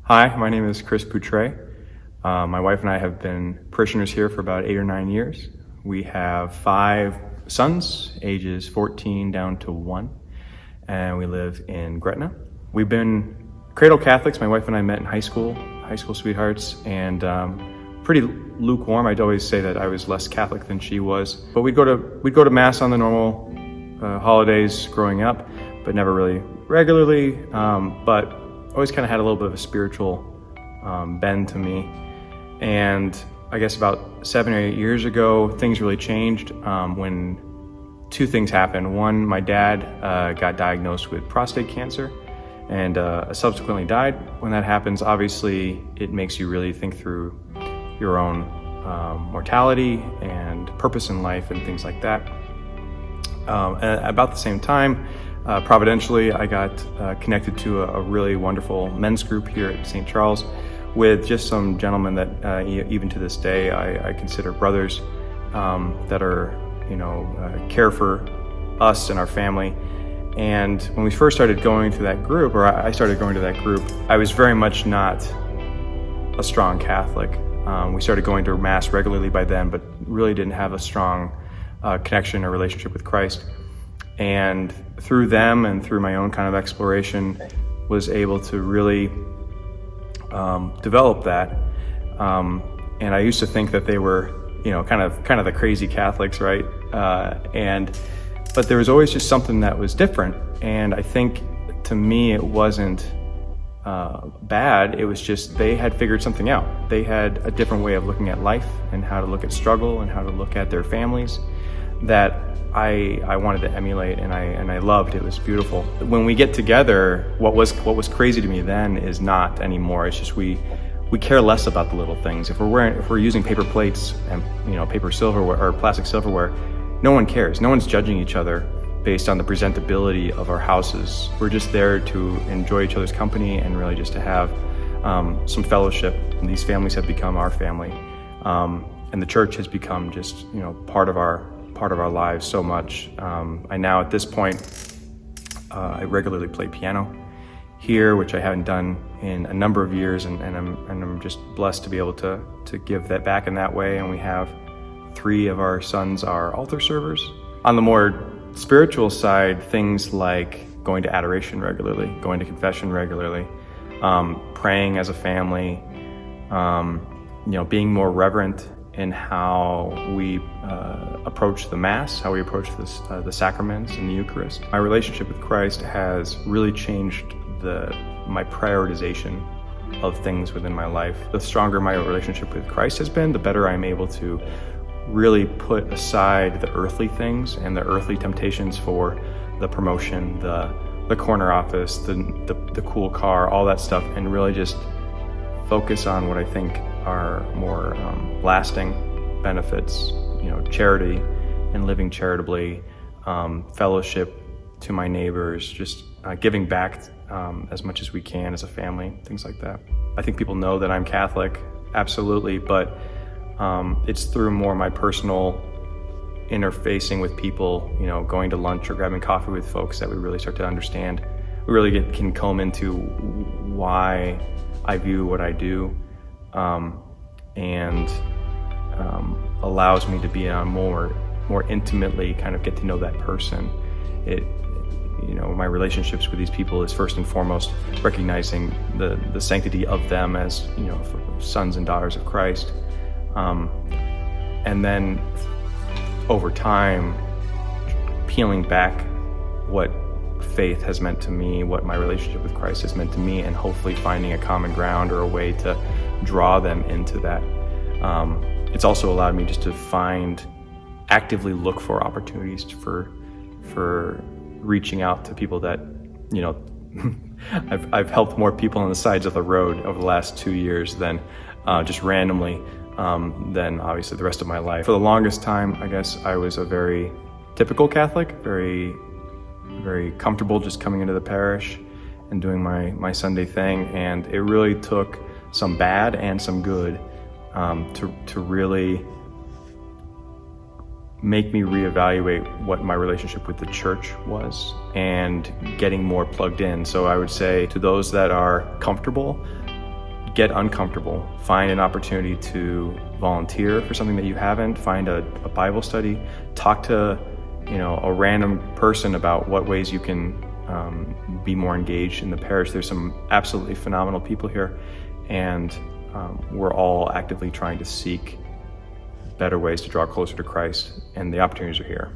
Hi, my name is Chris Poutre. My wife and I have been parishioners here for about 8 or 9 years. We have 5 sons, ages 14 down to 1, and we live in Gretna. We've been cradle Catholics. My wife and I met in high school sweethearts, and pretty lukewarm. I'd always say that I was less Catholic than she was. But we'd go to Mass on the normal holidays growing up, but never really regularly. But always kind of had a little bit of a spiritual bend to me. And I guess about 7 or 8 years ago, things really changed when 2 things happened. One, my dad got diagnosed with prostate cancer and subsequently died. When that happens, obviously, it makes you really think through your own mortality and purpose in life and things like that. At about the same time, providentially, I got connected to a really wonderful men's group here at St. Charles with just some gentlemen that even to this day I consider brothers that are, care for us and our family. And when we first started going to that group, or I started going to that group, I was very much not a strong Catholic. We started going to Mass regularly by then, but really didn't have a strong connection or relationship with Christ. And through them and through my own kind of exploration, was able to really develop that. And I used to think that they were, kind of the crazy Catholics, right? But there was always just something that was different. And I think to me, it wasn't bad. It was just they had figured something out. They had a different way of looking at life and how to look at struggle and how to look at their families that I wanted to emulate, and I loved. It was beautiful. When we get together, what was crazy to me then is not anymore. It's just we care less about the little things. If we're using paper plates and paper silverware or plastic silverware, no one cares. No one's judging each other based on the presentability of our houses. We're just there to enjoy each other's company and really just to have some fellowship. And these families have become our family, and the church has become just part of our lives so much. I now at this point I regularly play piano here, which I haven't done in a number of years, and I'm just blessed to be able to give that back in that way. And we have 3 of our sons are altar servers. On the more spiritual side, things like going to adoration regularly, going to confession regularly, praying as a family, being more reverent in how we approach the Mass, how we approach the sacraments and the Eucharist. My relationship with Christ has really changed my prioritization of things within my life. The stronger my relationship with Christ has been, the better I'm able to really put aside the earthly things and the earthly temptations for the promotion, the corner office, the cool car, all that stuff, and really just focus on what I think are more lasting benefits, charity and living charitably, fellowship to my neighbors, just giving back as much as we can as a family, things like that. I think people know that I'm Catholic, absolutely, but it's through more my personal interfacing with people, going to lunch or grabbing coffee with folks that we really start to understand. We really can comb into why I view what I do, and allows me to be more intimately kind of get to know that person. My relationships with these people is first and foremost recognizing the sanctity of them as sons and daughters of Christ, and then over time peeling back what faith has meant to me, what my relationship with Christ has meant to me, and hopefully finding a common ground or a way to draw them into that. It's also allowed me just to actively look for opportunities for reaching out to people that, I've helped more people on the sides of the road over the last 2 years than just randomly than obviously the rest of my life. For the longest time, I guess I was a very typical Catholic, very, very comfortable just coming into the parish and doing my Sunday thing. And it really took some bad and some good to really make me reevaluate what my relationship with the church was and getting more plugged in. So I would say to those that are comfortable, get uncomfortable. Find an opportunity to volunteer for something that you haven't. Find a Bible study. Talk to a random person about what ways you can be more engaged in the parish. There's some absolutely phenomenal people here, and we're all actively trying to seek better ways to draw closer to Christ, and the opportunities are here.